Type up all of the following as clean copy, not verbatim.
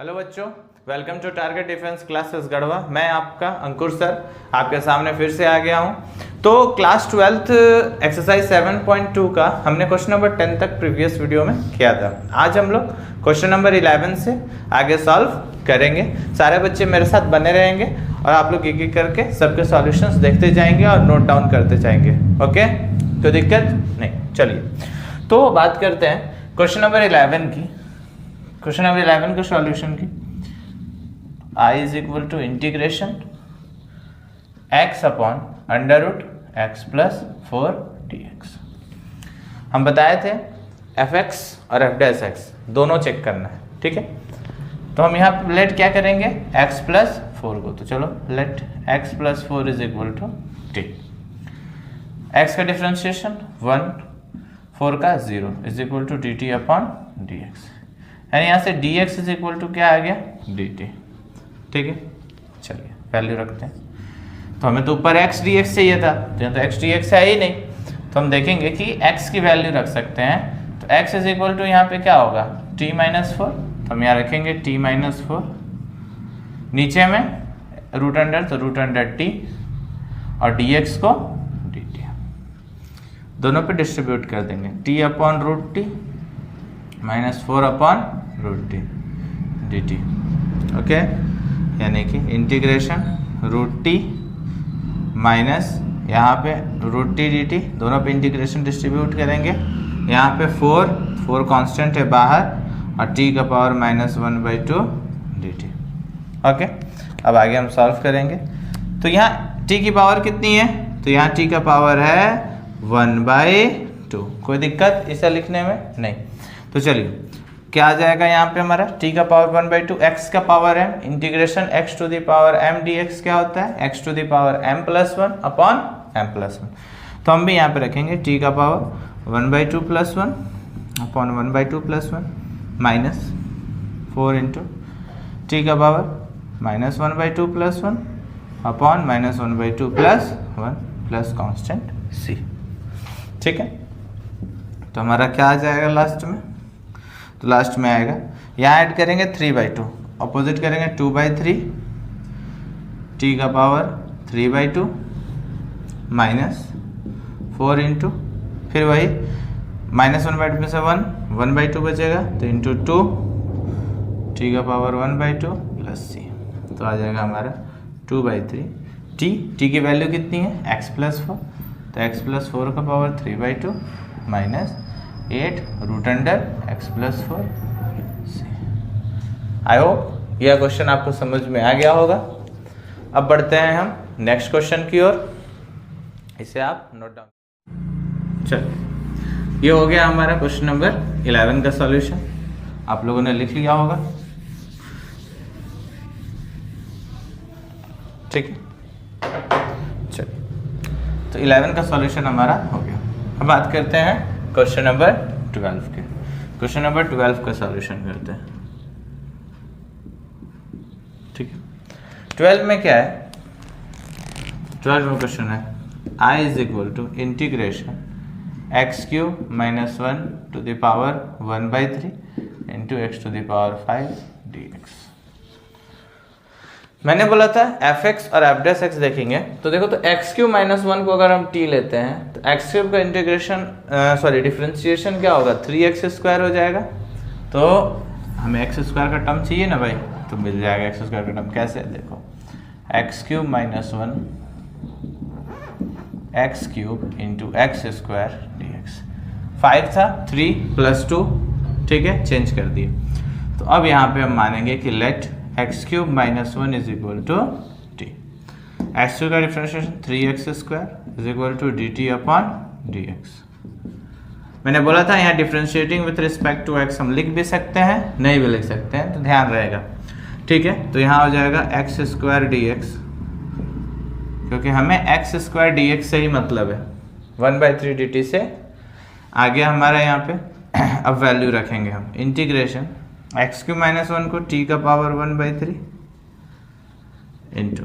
Hello बच्चों, welcome to target defence classes Garhwa. मैं आपका अंकुर सर आपके सामने फिर से आ गया हूं। तो क्लास 12th एक्सरसाइज 7.2 का हमने क्वेश्चन नंबर 10 तक प्रीवियस वीडियो में किया था। आज हम लोग क्वेश्चन नंबर 11 से आगे सॉल्व करेंगे। सारे बच्चे मेरे साथ बने रहेंगे और आप लोग एक एक करके सबके सॉल्यूशंस देखते जाएंगे और नोट डाउन करते जाएंगे। ओके, कोई दिक्कत नहीं। चलिए तो बात करते हैं क्वेश्चन नंबर 11 की। क्वेश्चन नंबर 11 के सॉल्यूशन की I is equal to integration x upon under root x plus 4 dx। हम बताए थे fx और f डैश x दोनों चेक करना है, ठीक है। तो हम यहाँ पे लेट क्या करेंगे, x प्लस 4 को। तो चलो let x plus 4 is equal to t। x का डिफ्रेंशिएशन 1, 4 का 0 is equal to dt upon dx। यानी यहाँ से dx इज इक्वल टू क्या आ गया, dt, ठीक है। चलिए वैल्यू रखते हैं। तो हमें तो ऊपर x dx चाहिए था, तो यहाँ तो x dx है ही नहीं, तो हम देखेंगे कि x की वैल्यू रख सकते हैं। तो x इज इक्वल टू यहाँ पे क्या होगा, t माइनस 4। तो हम यहाँ रखेंगे t माइनस 4, नीचे में रूट अंडर, तो रूट अंडर t और dx को dt दोनों पे डिस्ट्रीब्यूट कर देंगे। t upon root T minus 4 upon root T dt। Okay, यानी कि इंटीग्रेशन रूट टी माइनस यहाँ पे रूट टी डी टी, दोनों पे इंटीग्रेशन डिस्ट्रीब्यूट करेंगे। यहाँ पे 4 कांस्टेंट है बाहर और t का पावर माइनस 1/2 dt। ओके, अब आगे हम सॉल्व करेंगे। तो यहाँ t की पावर कितनी है, तो यहाँ t का पावर है 1/2। कोई दिक्कत इसे लिखने में नहीं। तो चलिए क्या आ जाएगा यहाँ पे हमारा, t का पावर 1/2, x का power m, integration x to the power m dx क्या होता है, x to the power m plus 1 upon m plus 1। तो हम भी यहाँ पे रखेंगे t का power 1/2 plus 1 upon 1/2 plus 1 minus 4 into t का power minus 1/2 plus 1 upon minus 1/2 plus 1 plus constant c, ठीक है। तो हमारा क्या आ जाएगा लास्ट में, तो लास्ट में आएगा, यहाँ ऐड करेंगे 3/2, अपोजिट करेंगे 2/3, t का पावर 3/2 माइनस 4 इंटू फिर वही माइनस 1/2 में से 1/2 बचेगा, तो इंटू 2 t का पावर 1/2 प्लस c। तो आ जाएगा हमारा 2/3। t की वैल्यू कितनी है, x प्लस 4, तो x प्लस 4 का power 3/2 minus 8 root under x plus 4 c। I hope यह क्वेश्चन आपको समझ में आ गया होगा। अब बढ़ते हैं हम नेक्स्ट क्वेश्चन की ओर, इसे आप नोट डाउन। चलिए, ये हो गया हमारा क्वेश्चन नंबर 11 का सॉल्यूशन। आप लोगों ने लिख लिया होगा, ठीक है। चलिए, तो 11 का सॉल्यूशन हमारा हो गया। अब बात करते हैं क्वेश्चन नंबर 12 के। क्वेश्चन नंबर 12 का सॉल्यूशन करते हैं, ठीक है। 12 में क्या है, 12 में क्वेश्चन है I is equal to integration x³ minus 1 to the power 1/3 into x to the power 5 dx। मैंने बोला था fx और f डैश x देखेंगे। तो देखो, तो x³ माइनस 1 को अगर हम t लेते हैं तो x³ का इंटीग्रेशन डिफरेंशिएशन क्या होगा, 3x² हो जाएगा। तो हमें x² का टर्म चाहिए ना भाई, तो मिल जाएगा x² का टर्म। कैसे, देखो x³ minus 1 x³ into x² dx। 5 था, 3 प्लस 2, ठीक है, चेंज कर दिए। तो अब यहाँ पे हम मानेंगे कि let x³ minus 1 is equal to t। x³ का differentiation 3x² is equal to dt upon dx। मैंने बोला था यहाँ differentiating with respect to x हम लिख भी सकते हैं, नहीं भी लिख सकते हैं, तो ध्यान रहेगा, ठीक है। तो यहाँ हो जाएगा x² dx, क्योंकि हमें x² dx से ही मतलब है, 1/3 dt से आगे हमारा यहाँ पे अब वैल्यू रखेंगे हम। इंटीग्रेशन x³ माइनस 1 को t का पावर 1/3 इंटू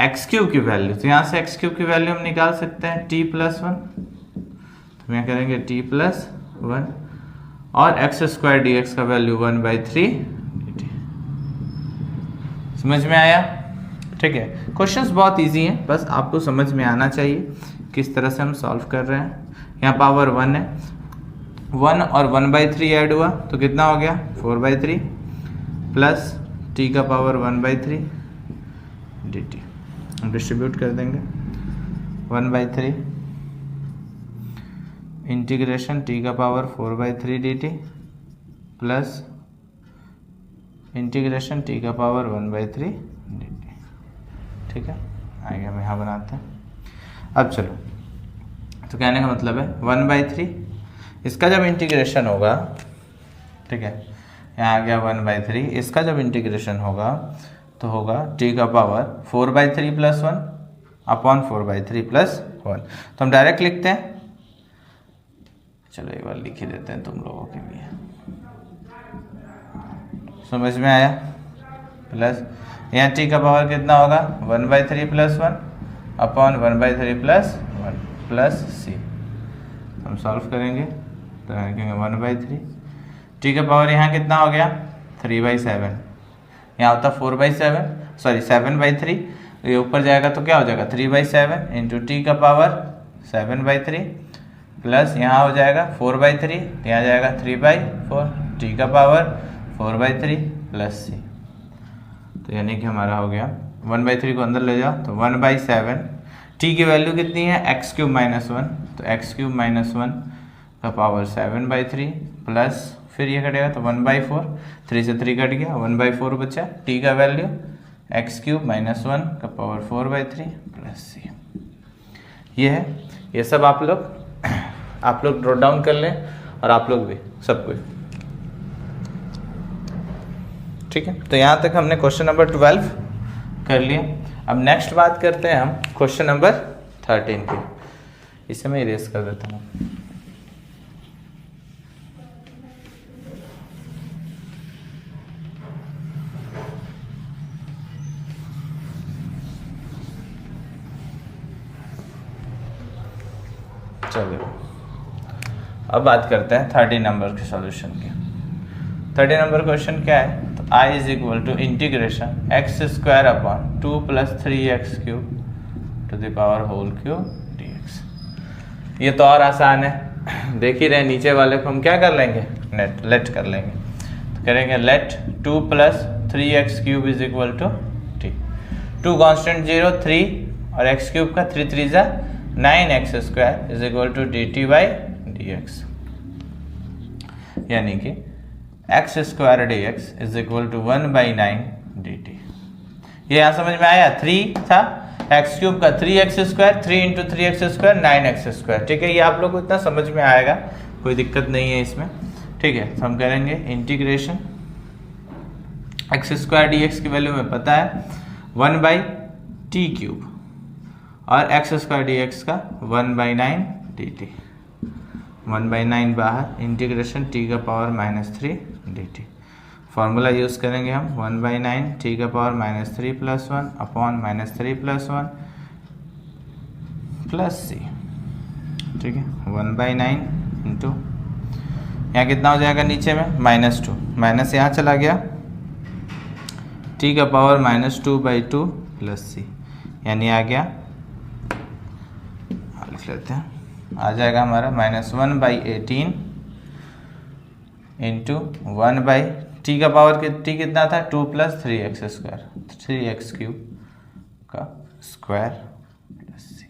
x³ की वैल्यू, तो यहाँ से x³ की वैल्यू हम निकाल सकते हैं t प्लस 1, तो यहाँ करेंगे t प्लस 1 और x² dx का वैल्यू 1/3 dt। समझ में आया? ठीक है, क्वेश्चंस बहुत इजी हैं, बस आपको समझ में आना चाहिए किस तरह से हम सॉल्व कर रहे हैं। यहाँ पावर 1 है, 1 और 1/3 ऐड हुआ तो कितना हो गया 4/3 प्लस t का पावर 1/3 dt। हम डिस्ट्रीब्यूट कर देंगे 1/3 इंटीग्रेशन t का power 4/3 dt plus integration t का पावर 1/3 dt। ठीक है, आगे हम यहाँ बनाते हैं। अब चलो, तो कहने का मतलब है 1/3, इसका जब इंटीग्रेशन होगा, ठीक है, यहाँ आ गया 1/3, इसका जब इंटीग्रेशन होगा तो होगा t का पावर 4/3 प्लस 1 अपॉन 4/3 प्लस 1। तो हम डायरेक्ट लिखते हैं, चलो एक बार लिख ही देते हैं तुम लोगों के लिए, समझ में आया? प्लस यहाँ t का पावर कितना होगा 1/3 plus 1 upon 1/3 plus 1 plus c। हम सॉल्व करेंगे तो लिखेंगे 1/3, t का पावर यहाँ कितना हो गया 3/7, यहाँ होता 4/7, सॉरी 7/3, ये ऊपर जाएगा तो क्या हो जाएगा 3/7 इंटू टी का पावर 7/3 प्लस यहाँ हो जाएगा 4/3, यहाँ जाएगा 3/4, टी का पावर 4/3 प्लस c। तो यानी कि हमारा हो गया 1/3 को अंदर ले जाओ तो 1/7, t की वैल्यू कितनी है x³ - 1, तो x³ - 1 का पावर 7/3 प्लस फिर ये कटेगा तो 1/4, 3 से 3 कट गया, 1/4 बचा, t का वैल्यू x³ - 1 का पावर 4/3 प्लस c। ये है, ये सब आप लोग नोट डाउन कर लें और आप लोग भी सब कुछ, ठीक है। तो यहाँ तक हमने क्वेश्चन नंबर 12 कर लिया। अब नेक्स्ट बात करते हैं हम क्वेश्चन नंबर 13 की। इसे मैं इरेज कर देता हूँ। चलिए अब बात करते हैं 30 नंबर के सॉल्यूशन की। 30 नंबर क्वेश्चन क्या है, तो I is equal to integration x² upon 2 + 3x³ to the power whole cube dx। ये तो और आसान है, देख ही रहे, नीचे वाले को हम क्या कर लेंगे लेट कर लेंगे, तो करेंगे let 2 + 3x³ is equal to t। 2 constant 0, 3 और x³ का 3 3 जा 9x² is equal to dt/dx, यानी कि x² dx is equal to 1/9 dt। ये यहाँ समझ में आया? 3 था, x³ का 3x², 3 × 3x², 9x²। ठीक है, ये आप लोग को इतना समझ में आएगा, कोई दिक्कत नहीं है इसमें। ठीक है, तो हम करेंगे इंटीग्रेशन x² dx की वैल्यू में पता है 1/t³ और x² dx का 1/9 dt, 1/9 बाहर, इंटीग्रेशन t का पावर -3 dt। फार्मूला यूज़ करेंगे हम 1/9 t का पावर -3 + 1 अपॉन -3 + 1 प्लस c। ठीक है, 1/9 इंटू यहाँ कितना हो जाएगा नीचे में -2, माइनस यहाँ चला गया, t का पावर -2/2 प्लस c, यानी आ गया, लिख लेते हैं, आ जाएगा हमारा -1/18 इंटू 1/t का पावर t कितना था 2 + 3x², 3x³ का स्क्वायर प्लस c।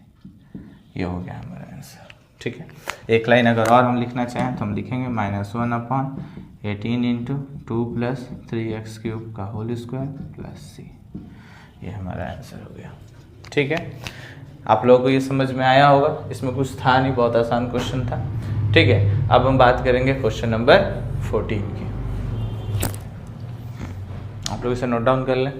ये हो गया हमारा आंसर। ठीक है, एक लाइन अगर और हम लिखना चाहें तो हम लिखेंगे -1/18 इंटू 2 + 3x³ का होल स्क्वायर प्लस c। ये हमारा आंसर हो गया। ठीक है, आप लोगों को ये समझ में आया होगा, इसमें कुछ था नहीं, बहुत आसान क्वेश्चन था। ठीक है, अब हम बात करेंगे क्वेश्चन नंबर 14 की। आप लोग इसे नोट डाउन कर लें।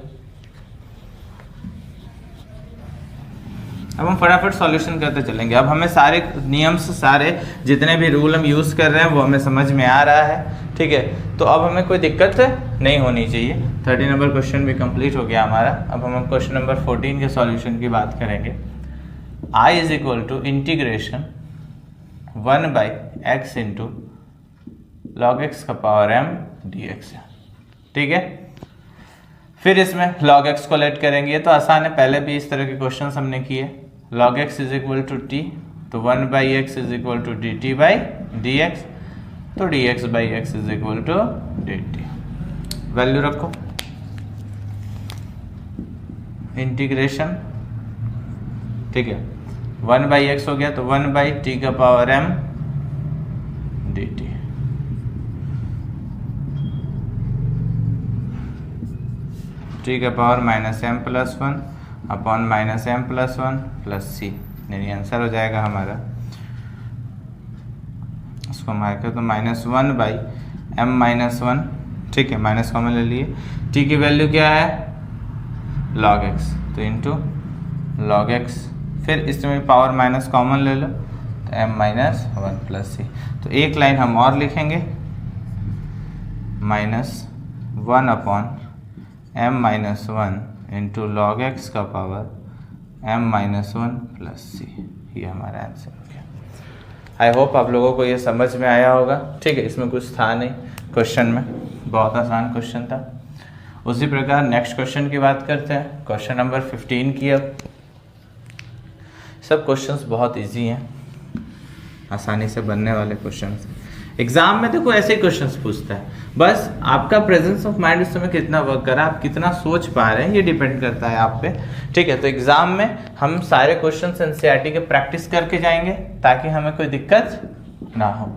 अब हम फटाफट सॉल्यूशन करते चलेंगे। अब हमें सारे नियम्स, सारे जितने भी रूल हम यूज़ कर रहे हैं वो हमें समझ में आ रहा है। ठीक है, तो अब हमें कोई दिक्कत नहीं होनी चाहिए। 30 नंबर क्वेश्चन भी कंप्लीट हो गया हमारा। अब हम क्वेश्चन नंबर 14 के सॉल्यूशन की बात करेंगे। I is equal to integration 1/x into log x का पावर m dx है। ठीक है, फिर इसमें log x को लेट करेंगे। ये तो आसान है, पहले भी इस तरह के क्वेश्चन हमने किए। log x is equal to t, तो 1/x is equal to dt/dx, तो dx/x is equal to dt। Value रखो, इंटीग्रेशन, ठीक है, 1/x हो गया तो 1/t का पावर m dt, t का power -m plus 1 upon -m plus 1 plus c, यानी आंसर हो जाएगा हमारा, इसको मार्कर तो -1/m-1, ठीक है, माइनस कॉमन ले लिए। t की वैल्यू क्या है log x, तो इंटू log x, फिर इसमें पावर माइनस कॉमन ले लो तो m-1 प्लस c, तो एक लाइन हम और लिखेंगे, -1 upon m-1 into log x का पावर m-1 प्लस c, ये हमारा आंसर हो गया। आई होप आप लोगों को ये समझ में आया होगा, ठीक है, इसमें कुछ था नहीं क्वेश्चन में, बहुत आसान क्वेश्चन था। उसी प्रकार नेक्स्ट क्वेश्चन की बात करते हैं, क्वेश्चन नंबर 15 की। अब सब क्वेश्चंस बहुत इजी हैं, आसानी से बनने वाले क्वेश्चंस। एग्जाम में देखो ऐसे ही क्वेश्चंस पूछता है, बस आपका प्रेजेंस ऑफ माइंड उस समय कितना वर्क कर रहा है, आप कितना सोच पा रहे हैं, ये डिपेंड करता है आप पे, ठीक है। तो एग्जाम में हम सारे क्वेश्चंस एनसीईआरटी के प्रैक्टिस करके जाएंगे ताकि हमें कोई दिक्कत ना हो।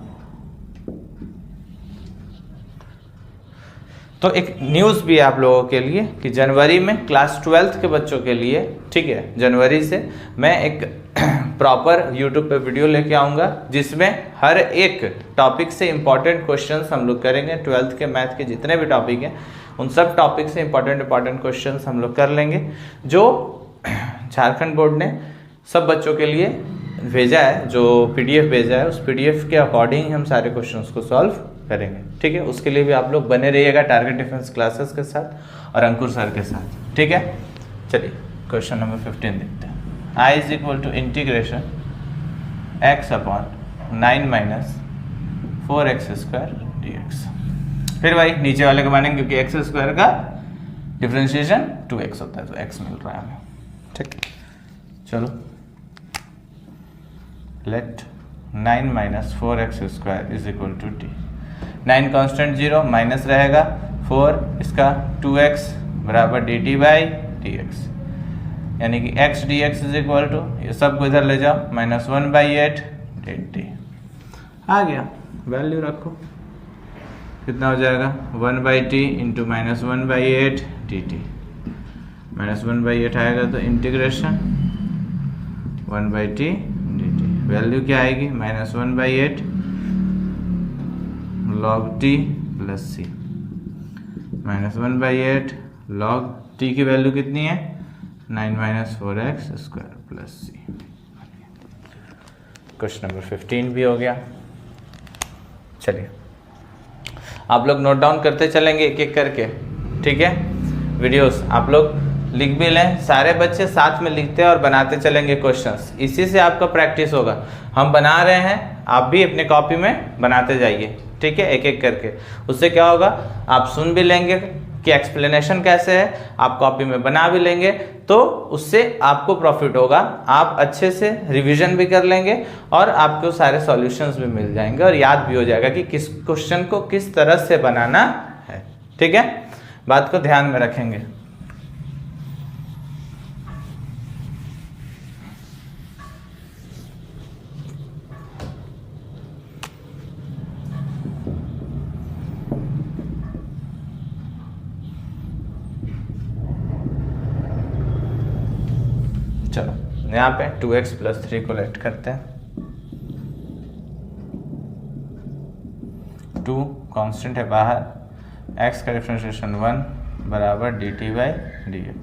तो एक न्यूज़ भी है आप लोगों के लिए कि जनवरी में क्लास 12th के बच्चों के लिए, ठीक है, जनवरी से मैं एक प्रॉपर यूट्यूब पे वीडियो लेके आऊँगा जिसमें हर एक टॉपिक से इम्पॉर्टेंट क्वेश्चंस हम लोग करेंगे। 12th के मैथ के जितने भी टॉपिक हैं उन सब टॉपिक से इम्पॉर्टेंट क्वेश्चंस हम लोग कर लेंगे, जो झारखंड बोर्ड ने सब बच्चों के लिए भेजा है, जो PDF भेजा है, उस PDF के अकॉर्डिंग हम सारे क्वेश्चंस को सॉल्व करेंगे, ठीक है। उसके लिए भी आप लोग बने रहिएगा टारगेट डिफेंस क्लासेस के साथ और अंकुर सर के साथ, ठीक है। चलिए क्वेश्चन नंबर 15 देखते हैं। I is equal to integration x upon 9 - 4x² dx। फिर भाई नीचे वाले को मानेंगे क्योंकि x² का डिफरेंशिएशन 2x होता है, तो x मिल रहा है हमें, ठीक। चलो let 9 - 4x² is equal to d। 9 constant 0 minus रहेगा 4, इसका 2x बराबर dt/dx, यानी कि x dx is equal to, ये सब को इधर ले जाओ, -1/8 dt। आ गया, वैल्यू रखो, कितना हो जाएगा 1/t इंटू -1/8 dt, -1/8 आएगा तो इंटीग्रेशन 1/t dt, वैल्यू क्या आएगी -1/8 log t plus c, -1/8 log t की वैल्यू कितनी है 9 - 4x² plus c। Question number 15 भी हो गया। चलिए आप लोग नोट डाउन करते चलेंगे एक एक करके, ठीक है। वीडियोस आप लोग लिख भी लें, सारे बच्चे साथ में लिखते हैं और बनाते चलेंगे क्वेश्चंस, इसी से आपका प्रैक्टिस होगा। हम बना रहे हैं, आप भी अपने कॉपी में बनाते जाइए, ठीक है, एक एक करके। उससे क्या होगा, आप सुन भी लेंगे कि एक्सप्लेनेशन कैसे है, आप कॉपी में बना भी लेंगे, तो उससे आपको प्रॉफिट होगा, आप अच्छे से रिवीजन भी कर लेंगे और आपको सारे सॉल्यूशंस भी मिल जाएंगे और याद भी हो जाएगा कि किस क्वेश्चन को किस तरह से बनाना है, ठीक है। बात को ध्यान में रखेंगे। चलो यहाँ पे 2x + 3 को लेट करते हैं। 2 कांस्टेंट है बाहर, x का डिफरेंशिएशन 1 बराबर dt/dx,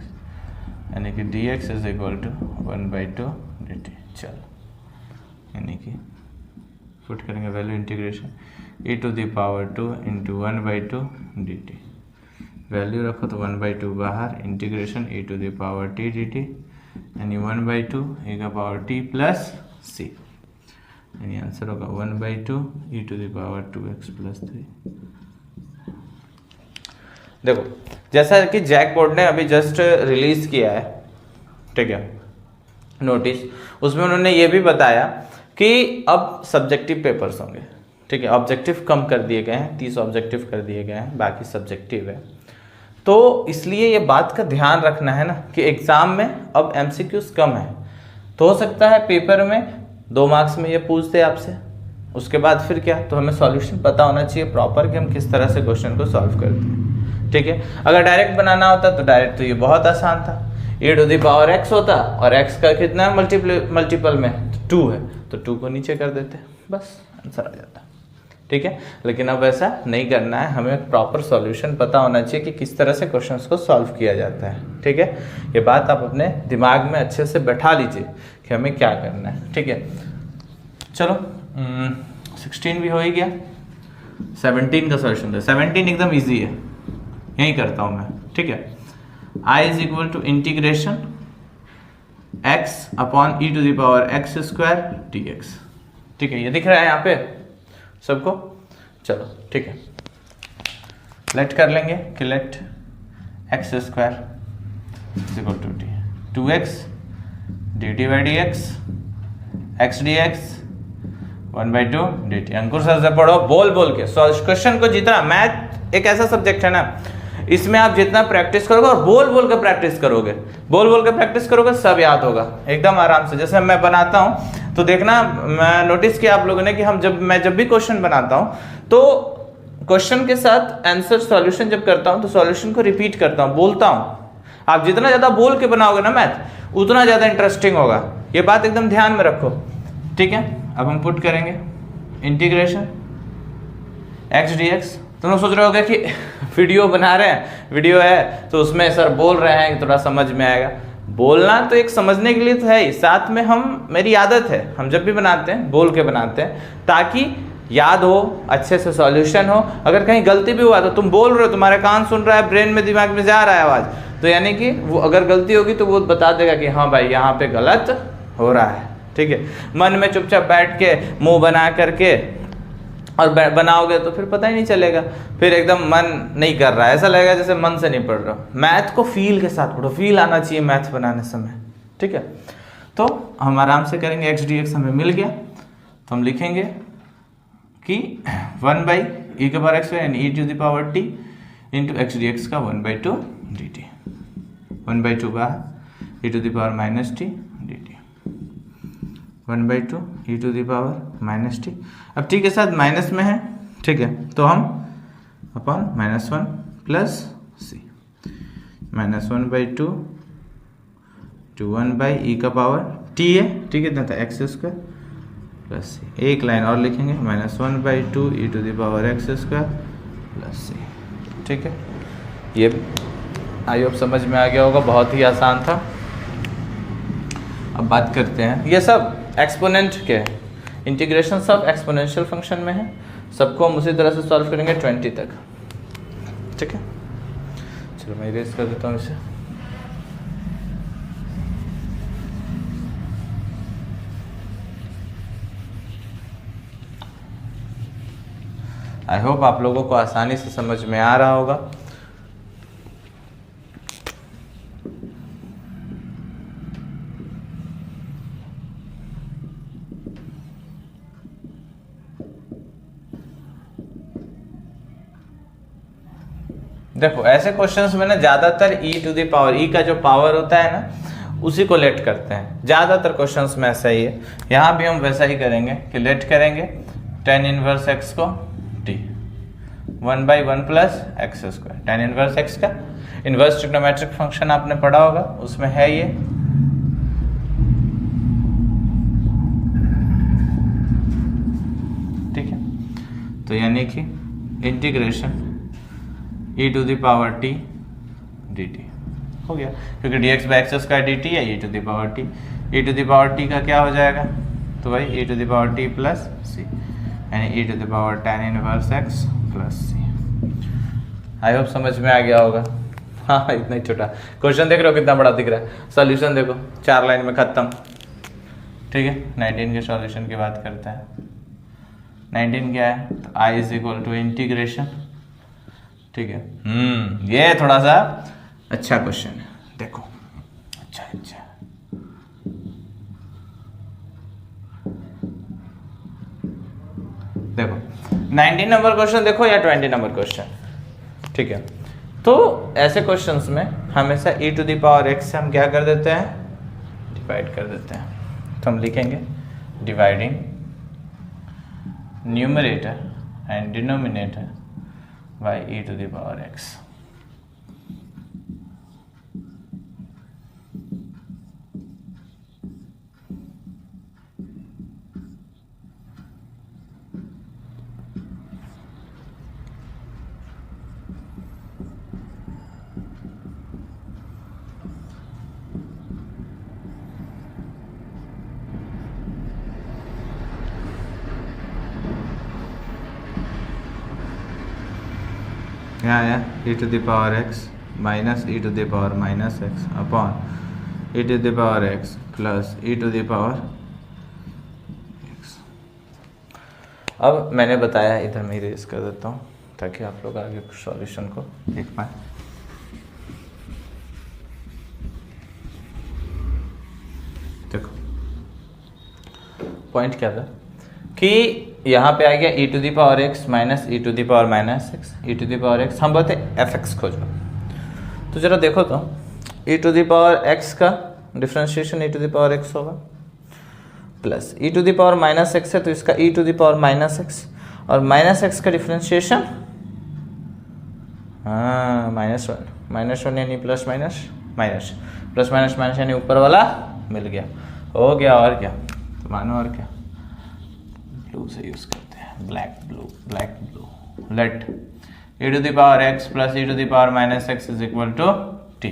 यानी कि dx is equal to 1/2 dt। चलो यानी कि पुट करेंगे value integration e⁻² into 1/2 dt, value रखो तो 1/2 बाहर, इंटीग्रेशन e⁻t dt, यानी 1/2 e⁻t प्लस c, यानी आंसर होगा 1/2 e⁻2x + 3। देखो जैसा कि जैक बोर्ड ने अभी जस्ट रिलीज किया है, ठीक है, नोटिस, उसमें उन्होंने ये भी बताया कि अब सब्जेक्टिव पेपर्स होंगे, ठीक है, ऑब्जेक्टिव कम कर दिए गए हैं, 30 ऑब्जेक्टिव कर दिए गए हैं, बाकी सब्जेक्टिव है। तो इसलिए ये बात का ध्यान रखना है ना कि एग्जाम में अब एमसीक्यूज कम है, तो हो सकता है पेपर में 2 मार्क्स में ये पूछते आपसे, उसके बाद फिर क्या, तो हमें सॉल्यूशन पता होना चाहिए प्रॉपर कि हम किस तरह से क्वेश्चन को सॉल्व करते हैं, ठीक है। अगर डायरेक्ट बनाना होता तो डायरेक्ट तो ये बहुत आसान था, e⁻x होता और x का कितना है मल्टीपल में 2 है, तो 2 को नीचे कर देते, बस आंसर आ जाता, ठीक है। लेकिन अब ऐसा नहीं करना है, हमें प्रॉपर सॉल्यूशन पता होना चाहिए कि किस तरह से क्वेश्चंस को सॉल्व किया जाता है, ठीक है। ये बात आप अपने दिमाग में अच्छे से बैठा लीजिए कि हमें क्या करना है, ठीक है। चलो 16 भी हो ही गया, 17 का सॉल्यूशन है। 17 एकदम इजी है, यही करता हूँ मैं, ठीक है। I is equal to integration x upon e⁻x² dx, ठीक है, ये दिख रहा है यहाँ पे सबको। चलो ठीक है, लेट कर लेंगे कि let x² is equal to 2x dt/dx x dx 1/2 dt। Ankur sir से पढ़ो बोल बोल के क्वेश्चन को, जितना मैथ एक ऐसा सब्जेक्ट है ना, इसमें आप जितना प्रैक्टिस करोगे और बोल बोल के प्रैक्टिस करोगे, बोल बोल के प्रैक्टिस करोगे, सब याद होगा एकदम आराम से। जैसे मैं बनाता हूं तो देखना, मैं नोटिस किया आप लोगों ने कि मैं जब भी क्वेश्चन बनाता हूं तो क्वेश्चन के साथ आंसर सॉल्यूशन जब करता हूं तो सॉल्यूशन को रिपीट करता हूं, बोलता हूं। आप जितना ज्यादा बोल के बनाओगे ना मैथ, उतना ज्यादा इंटरेस्टिंग होगा, ये बात एकदम ध्यान में रखो, ठीक है। अब हम पुट करेंगे इंटीग्रेशन x dx। तुम सोच रहे होगे कि वीडियो बना रहे हैं, वीडियो है तो उसमें सर बोल रहे हैं कि थोड़ा समझ में आएगा। बोलना तो एक समझने के लिए तो है ही, साथ में मेरी आदत है, हम जब भी बनाते हैं बोल के बनाते हैं ताकि याद हो, अच्छे से सॉल्यूशन हो। अगर कहीं गलती भी हुआ तो तुम बोल रहे हो, तुम्हारे कान सुन रहा है, ब्रेन में दिमाग में जा रहा है आवाज़, तो यानी कि वो अगर गलती होगी तो वो बता देगा कि हाँ भाई यहाँ पे गलत हो रहा है, ठीक है। मन में चुपचाप बैठ के मुंह बना करके और बनाओगे तो फिर पता ही नहीं चलेगा, फिर एकदम मन नहीं कर रहा है, ऐसा लगेगा जैसे मन से नहीं पढ़ रहा हो। मैथ को फील के साथ पढ़ो, फील आना चाहिए मैथ बनाने समय, ठीक है। तो हम आराम से करेंगे, x dx हमें मिल गया तो हम लिखेंगे कि 1/e⁻x यानी e⁻t इंटू x dx का 1/2 dt, 1/2 का e⁻t dt, 1/2 e⁻t। अब ठीक है, साथ माइनस में है, ठीक है, तो हम अपन -1 प्लस c, -1/2 to 1/e⁻t है, ठीक है, इतना था x² प्लस c। एक लाइन और लिखेंगे, -1/2 e⁻x² प्लस c, ठीक है। ये आई होप समझ में आ गया होगा, बहुत ही आसान था। अब बात करते हैं, ये सब एक्सपोनेंट के हैं, इंटीग्रेशन सब एक्सपोनेंशियल फंक्शन में है, सबको हम उसी तरह से सॉल्व करेंगे 20 तक, ठीक है। चलो मैं इरेज कर देता हूँ इसे। आई होप आप लोगों को आसानी से समझ में आ रहा होगा। देखो ऐसे क्वेश्चंस में ना ज्यादातर e का जो पावर होता है ना उसी को लेट करते हैं, ज्यादातर क्वेश्चंस में ऐसा ही है। यहाँ भी हम वैसा ही करेंगे कि लेट करेंगे tan इनवर्स x को t 1/1 plus x²। tan inverse x का इनवर्स ट्रिग्नोमेट्रिक फंक्शन आपने पढ़ा होगा, उसमें है ये, ठीक है। तो यानी कि इंटीग्रेशन e⁻t dt हो गया, क्योंकि dx/x² dt है e⁻t का क्या हो जाएगा, तो भाई e⁻t प्लस c यानी e⁻tan inverse x plus c। I hope समझ में आ गया होगा। हाँ इतना ही छोटा क्वेश्चन देख रहे हो कितना बड़ा दिख रहा है, सॉल्यूशन देखो 4 लाइन में खत्म, ठीक है। 19 के सॉल्यूशन की बात करते हैं। 19 क्या है, तो i is equal to integration ठीक है। ये थोड़ा सा अच्छा क्वेश्चन है, देखो। अच्छा देखो 19 नंबर क्वेश्चन देखो या 20 नंबर क्वेश्चन, ठीक है। तो ऐसे क्वेश्चंस में हमेशा e to the power x से हम क्या कर देते हैं, डिवाइड कर देते हैं। तो हम लिखेंगे dividing numerator and denominator by e to the power x। यहाँ आया e to the power x minus e to the power minus x upon e to the power x plus e to the power x। अब मैंने बताया, इधर मैं erase कर देता हूँ ताकि आप लोग आगे सॉल्यूशन को देख पाए। देखो पॉइंट क्या था कि यहाँ पे आ गया e to the power x minus e to the power minus x, e to the power x हम बोलते fx खोजो। तो जरा देखो तो e to the power x का differentiation e to the power x होगा, plus e to the power minus x है तो इसका e to the power minus x, और माइनस x का डिफरेंशिएशन माइनस वन यानी plus minus minus, plus minus minus यानी ऊपर वाला मिल गया, हो गया। और क्या तो मानो, और क्या ब्लू से यूज करते हैं, black blue. Let e to the power x plus e to the power minus x is equal to t।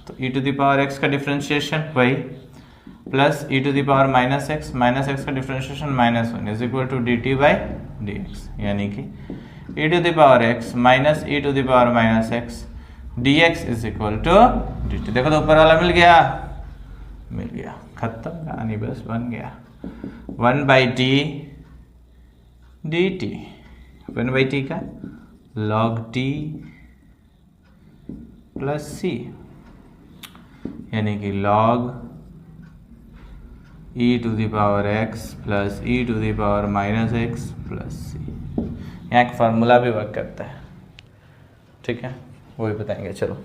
तो e to the power x का डिफरेंशिएशन वही, plus e to the power minus x का differentiation minus one is equal to dt by dx, यानी कि e to the power x minus e to the power minus x dx is equal to dt। देखो तो ऊपर वाला मिल गया, खत्म कहानी, बस बन गया 1 by t dt, 1 by t का log t प्लस c, यानी कि log e to the power x plus e to the power minus x plus c। यहाँ एक फार्मूला भी वर्क करता है, ठीक है, वो भी बताएंगे। चलो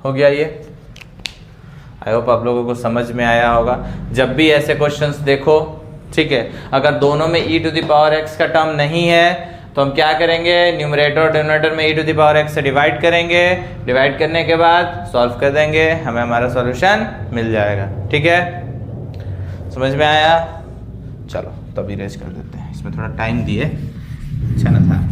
हो गया ये, आई होप आप लोगों को समझ में आया होगा। जब भी ऐसे क्वेश्चंस देखो, ठीक है, अगर दोनों में e to the power x का टर्म नहीं है तो हम क्या करेंगे, न्यूमरेटर और डिनोमिनेटर में e to the power x से डिवाइड करेंगे, डिवाइड करने के बाद सॉल्व कर देंगे, हमें हमारा सॉल्यूशन मिल जाएगा। ठीक है, समझ में आया? चलो तब इरेज कर देते हैं, इसमें थोड़ा टाइम दिए, अच्छा ना था।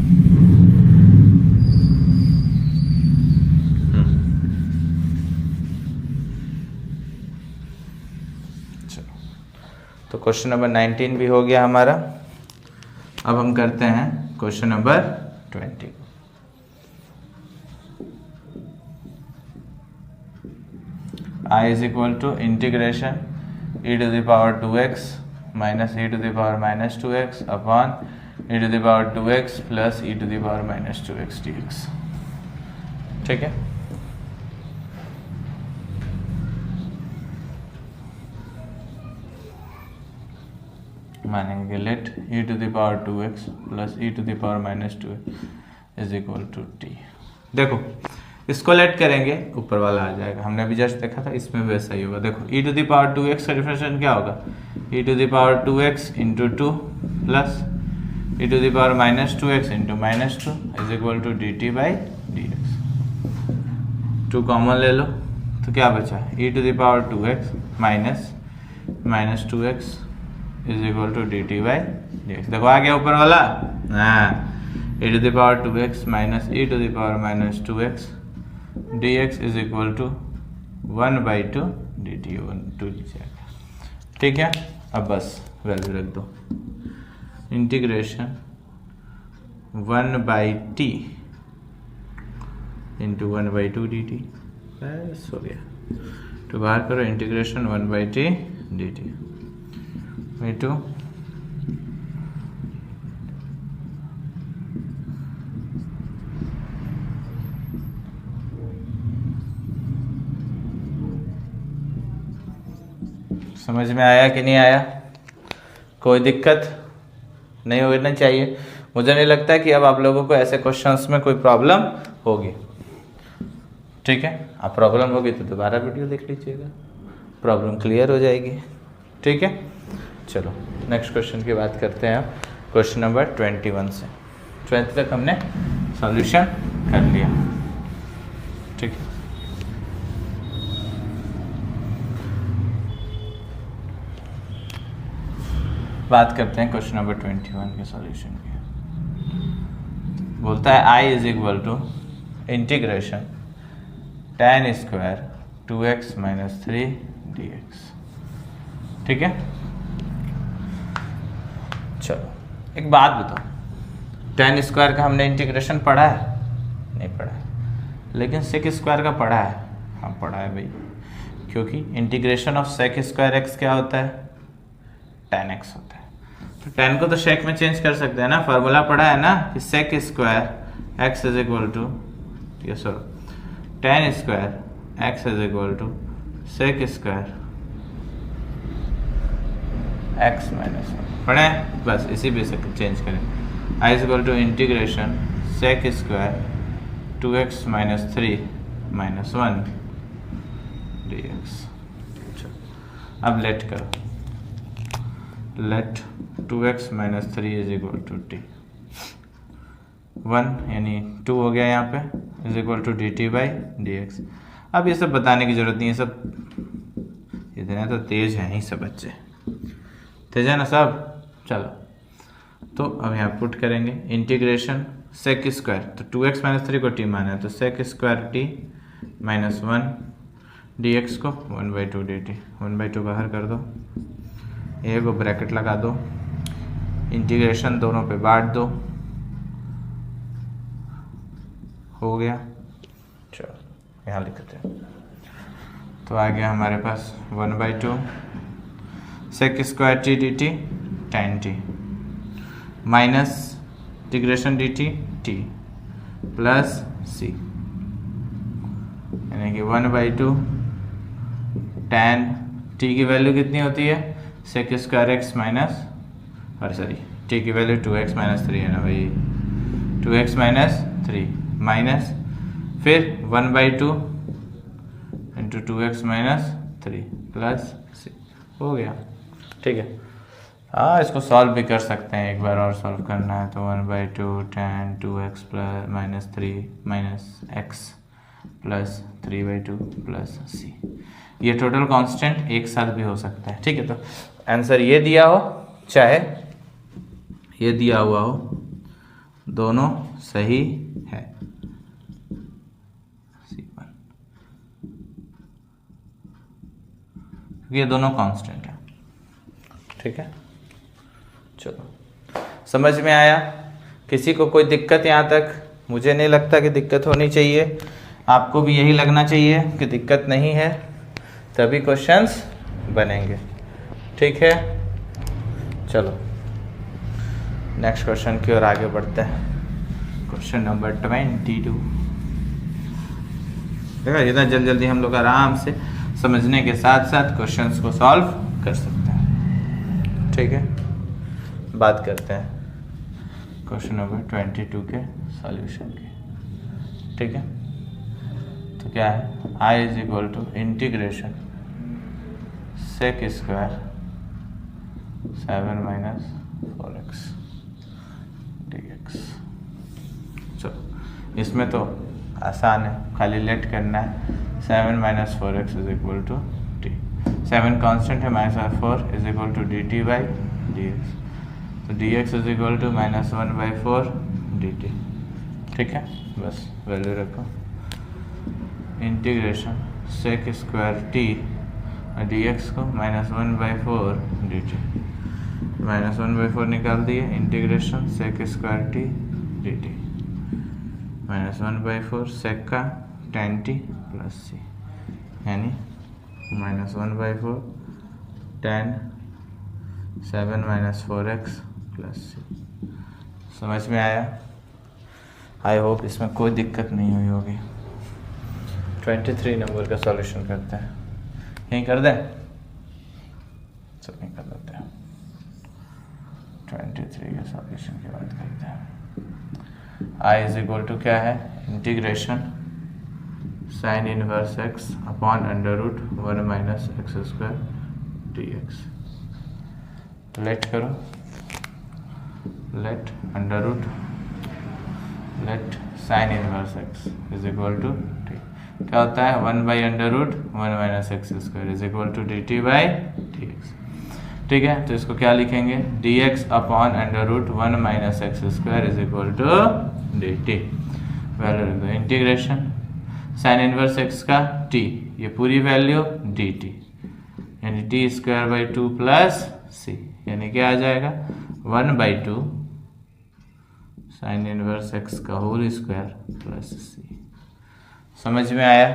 तो क्वेश्चन नंबर 19 भी हो गया हमारा। अब हम करते हैं question number 20। I is equal to integration e to the power 2x minus e to the power minus 2x upon e to the power 2x plus e to the power minus 2x dx। ठीक है, मानेंगे let e to the power 2x plus e to the power minus 2x is equal to t। देखो इसको late करेंगे, ऊपर वाला आ जाएगा, हमने अभी जस्ट देखा था, इसमें वैसा ही होगा। देखो e to the power 2x का डिफरेंशिएशन क्या होगा, e to the power 2x into 2 plus e to the power minus 2x into minus 2 is equal to dt by dx। 2 common ले लो तो क्या बचा, e to the power 2x minus minus 2x is equal to dt by dx। देखो आ गया ऊपर वाला, हाँ, e to the power 2x minus e to the power minus 2x dx is equal to 1 by 2 dt, 2 जाएगा। ठीक है, अब बस वैल्यू रख दो, integration 1 by T into 1 by 2 dt, बस हो गया। तो बाहर करो, integration 1 by t dt by 2 समझ में आया कि नहीं आया? कोई दिक्कत नहीं होना चाहिए। मुझे नहीं लगता कि अब आप लोगों को ऐसे क्वेश्चंस में कोई प्रॉब्लम होगी। ठीक है, अब प्रॉब्लम होगी तो दोबारा वीडियो देख लीजिएगा, प्रॉब्लम क्लियर हो जाएगी। ठीक है, चलो नेक्स्ट क्वेश्चन की बात करते हैं। अब क्वेश्चन नंबर 21 से 20 तक हमने सॉल्यूशन कर लिया। ठीक है, बात करते हैं क्वेश्चन नंबर 21 के सॉल्यूशन की। बोलता है I is equal to integration tan square 2x minus 3 dx। ठीक है, चलो एक बात बताओ, tan स्क्वायर का हमने इंटीग्रेशन पढ़ा है? नहीं पढ़ा है, लेकिन sec स्क्वायर का पढ़ा है। हाँ पढ़ा है भाई, क्योंकि integration of sec square x क्या होता है? tan x होता है। तो tan को तो sec में चेंज कर सकते हैं ना, फार्मूला पढ़ा है ना कि sec square x is equal to tan square x is equal to sec square x minus 1 पढ़े हैं, बस इसी पे चेंज करें। I is equal to integration sec square 2x minus 3 minus 1 dx। अब लेट करो, let 2x minus 3 is equal to t 1 यानी 2 हो गया यहाँ पे, is equal to dt by dx। अब ये सब बताने की जरूरत नहीं है, सब इतने तो तेज हैं ही सब बच्चे, तेज है ना सब। चलो तो अब यहाँ पुट करेंगे इंटीग्रेशन sec स्क्वायर, तो 2x माइनस 3 को t माना है तो sec square t minus 1 dx को 1/2 dt, 1/2 बाहर कर दो, ए को ब्रैकेट लगा दो, इंटीग्रेशन दोनों पे बांट दो, हो गया। चलो यहाँ लिखते हैं, तो आ गया हमारे पास 1/2 sec square t dt tan t minus integration dt t plus c, यानी कि 1/2 tan t की वैल्यू कितनी होती है? sec square x minus t की वैल्यू 2x माइनस 3 है ना भाई, 2x माइनस 3 माइनस फिर 1/2 into 2x minus 3 plus c, हो गया। ठीक है, हाँ इसको सॉल्व भी कर सकते हैं, एक बार और सॉल्व करना है तो 1/2 tan 2x plus minus 3 minus x plus 3/2 plus c, ये टोटल कांस्टेंट एक साथ भी हो सकता है। ठीक है, तो आंसर ये दिया हो चाहे ये दिया हुआ हो, दोनों सही है। C1 ये दोनों कांस्टेंट है। ठीक है, चलो समझ में आया? किसी को कोई दिक्कत यहाँ तक? मुझे नहीं लगता कि दिक्कत होनी चाहिए, आपको भी यही लगना चाहिए कि दिक्कत नहीं है, तभी क्वेश्चंस बनेंगे। ठीक है, चलो नेक्स्ट क्वेश्चन की ओर आगे बढ़ते हैं। Question number 22। देखा, जितना जल्दी हम लोग आराम से समझने के साथ साथ क्वेश्चंस को सॉल्व कर सकते हैं। ठीक है, बात करते हैं क्वेश्चन नंबर 22 के सॉल्यूशन की। ठीक है, तो क्या है? I is equal to integration sec square 7 minus 4x dx। चलो इसमें तो आसान है, खाली लेट करना है। 7 minus 4x is equal to t, 7 constant है, minus 4 is equal to dt by dx, तो dx is equal to minus 1/4 dt। ठीक है, बस वैल्यू रखो, इंटीग्रेशन sec स्क्वायर t और dx को माइनस 1/4 dt, माइनस 1/4 निकाल दिए, integration sec square t dt minus 1/4 sec का tan t प्लस c, यानी minus 1/4 tan 7 minus 4x plus c। समझ में आया? आई होप इसमें कोई दिक्कत नहीं हुई होगी। 23 नंबर का सॉल्यूशन करते हैं, यहीं कर दें? चलो निकाल लेते हैं। 23 के सॉल्यूशन की बात करते हैं। आई इज इक्वल टू क्या है, integration sine inverse x upon under root 1 minus x square d x. Let करो, let under root let sine inverse x is equal to t, क्या होता है 1 by under root 1 minus x square is equal to d t by d x. ठीक है, तो इसको क्या लिखेंगे, d x upon under root 1 minus x square is equal to d t. Value integration sine inverse x का T, ये पूरी value D T, यानी टी स्क्वायर बाई 2 प्लस सी, यानी क्या आ जाएगा 1 बाई 2 साइन इनवर्स एक्स का होल स्क्वायर प्लस सी। समझ में आया?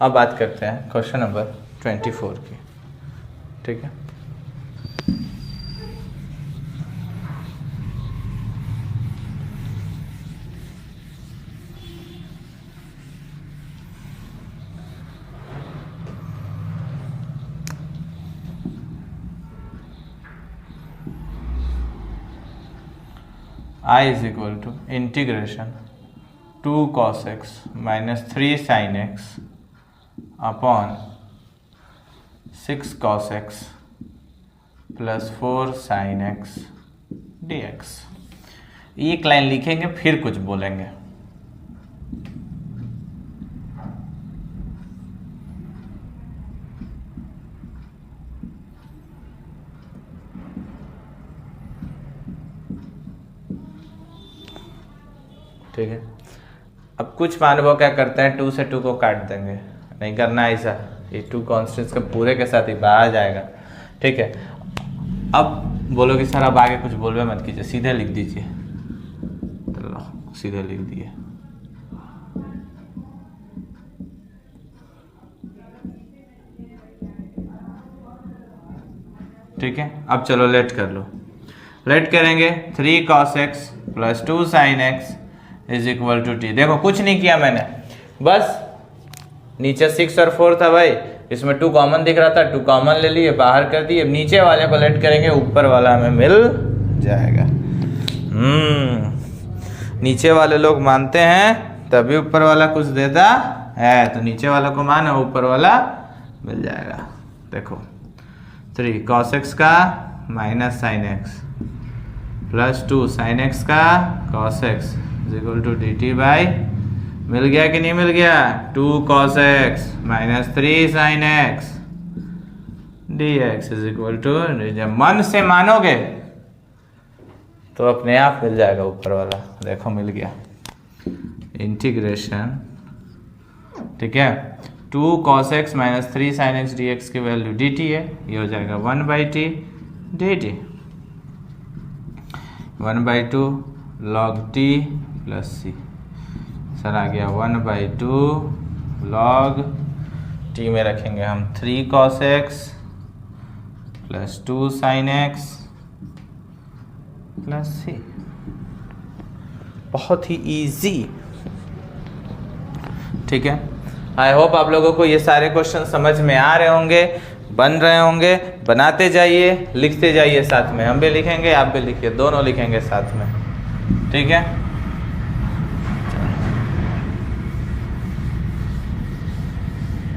अब बात करते हैं क्वेश्चन नंबर 24 की। ठीक है, I is equal to integration 2 cos x minus 3 sin x upon 6 cos x plus 4 sin x dx। एक लाइन लिखेंगे फिर कुछ बोलेंगे। ठीक है, अब कुछ मानव क्या करते हैं 2 से 2 को काट देंगे, नहीं करना ऐसा, ये 2 कॉन्स्टेंट्स का पूरे के साथ ही बाहर जाएगा। ठीक है, अब बोलोगे सर अब आगे कुछ बोलवे मत कीजिए, सीधे लिख दीजिए, तो सीधे लिख दिए। ठीक है, अब चलो लेट कर लो, लेट करेंगे 3 cos x plus 2 sin x is equal to t. देखो कुछ नहीं किया मैंने, बस नीचे 6 और 4 था भाई, इसमें 2 कॉमन दिख रहा था, 2 कॉमन ले लिए, बाहर कर दिए। नीचे वाले को लेट करेंगे, ऊपर वाला हमें मिल जाएगा। नीचे वाले लोग मानते हैं तभी ऊपर वाला कुछ देता है, तो नीचे वाला को मानो, ऊपर वाला मिल जाएगा। देखो 3 cos x का minus sine x plus 2 sin x का cos x is equal to d t by, मिल गया कि नहीं मिल गया, 2 cos x minus 3 sin x dx is equal to, जब मन से मानोगे तो अपने आप मिल जाएगा ऊपर वाला। देखो मिल गया, इंटीग्रेशन, ठीक है, 2 cos x minus 3 sin x dx की वैल्यू dt है, ये हो जाएगा 1 by t dt, 1 by 2 log t plus c, sir आ गया 1 बाई 2 log t में रखेंगे हम 3 cos x plus 2 sin x plus c. बहुत ही इजी। ठीक है, आई होप आप लोगों को ये सारे क्वेश्चन समझ में आ रहे होंगे, बन रहे होंगे। बनाते जाइए, लिखते जाइए साथ में, हम भी लिखेंगे आप भी लिखिए, दोनों लिखेंगे साथ में। ठीक है,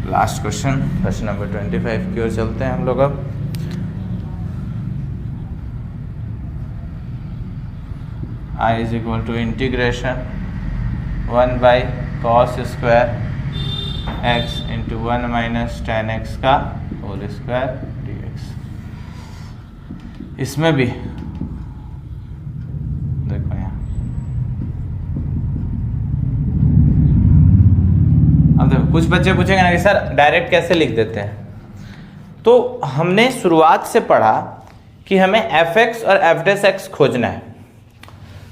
लास्ट क्वेश्चन, क्वेश्चन नंबर 25 की ओर चलते हैं हम लोग। अब I is equal to integration 1 by cos square x into 1 minus ten x का होल स्क्वायर dx। इसमें भी देखो यहाँ, अब देखो कुछ बच्चे पूछेंगे ना कि सर डायरेक्ट कैसे लिख देते हैं, तो हमने शुरुआत से पढ़ा कि हमें fx और f डैश x खोजना है,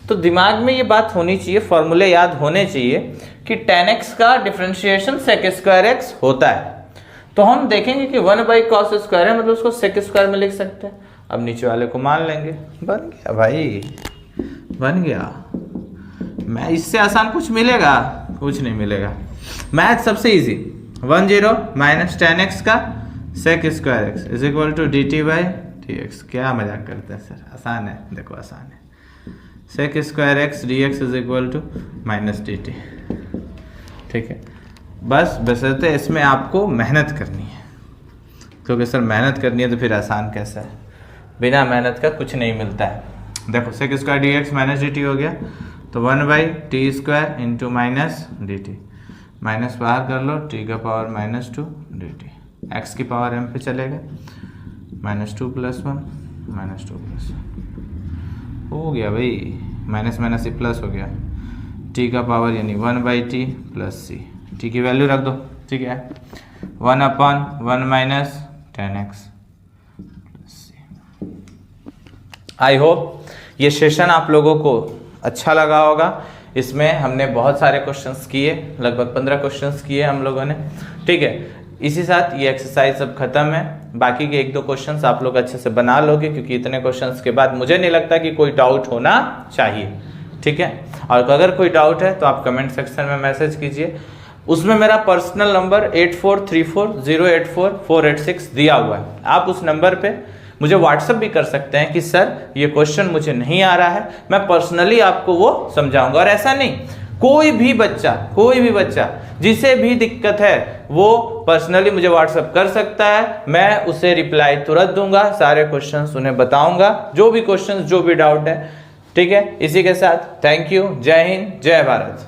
तो दिमाग में ये बात होनी चाहिए, फॉर्मूले याद होने चाहिए कि tan x का डिफरेंशिएशन sec स्क्वायर x होता है। तो हम देखेंगे कि 1 बाई कॉस स्क्वायर है, मतलब उसको sec स्क्वायर में लिख सकते हैं। अब नीचे वाले को मान लेंगे, बन गया भाई, बन गया। मैं इससे आसान कुछ मिलेगा? कुछ नहीं मिलेगा। मैथ सबसे इजी, 10 माइनस 10x का sec square x is equal to dt by dx। क्या मजाक करते हैं सर, आसान है, देखो आसान है। Sec square x dx is equal to minus dt। ठीक है, बस बशर्ते इसमें आपको मेहनत करनी है, क्योंकि सर मेहनत करनी है तो फिर आसान कैसा है, बिना मेहनत का कुछ नहीं मिलता है। देखो sec square dx minus dt हो गया, तो 1/t square into minus dt, minus बाहर कर लो, t का पावर -2 dt, x की पावर m पे चलेगा, -2 + 1 -2 + 1 हो गया भाई, माइनस माइनस ही प्लस हो गया, t का पावर यानी 1/t + c, t की वैल्यू रख दो। ठीक है, 1/1 minus 10x + c। I hope ये सेशन आप लोगों को अच्छा लगा होगा। इसमें हमने बहुत सारे क्वेश्चंस किए, लगभग 15 क्वेश्चंस किए हम लोगों ने। ठीक है, इसी साथ ये एक्सरसाइज अब खत्म है। बाकी के 1-2 क्वेश्चंस आप लोग अच्छे से बना लोगे, क्योंकि इतने क्वेश्चंस के बाद मुझे नहीं लगता कि कोई डाउट होना चाहिए। ठीक है, और अगर कोई डाउट है तो आप कमेंट सेक्शन में मैसेज कीजिए, उसमें मेरा पर्सनल नंबर 8434084486 दिया हुआ है। आप उस नंबर पे मुझे व्हाट्सअप भी कर सकते हैं कि सर ये क्वेश्चन मुझे नहीं आ रहा है, मैं पर्सनली आपको वो समझाऊंगा। और ऐसा नहीं, कोई भी बच्चा जिसे भी दिक्कत है वो पर्सनली मुझे व्हाट्सअप कर सकता है, मैं उसे रिप्लाई तुरंत दूंगा, सारे क्वेश्चंस उन्हें बताऊंगा, जो भी क्वेश्चंस जो भी डाउट है। ठीक है, इसी के साथ थैंक यू, जय हिंद, जय भारत।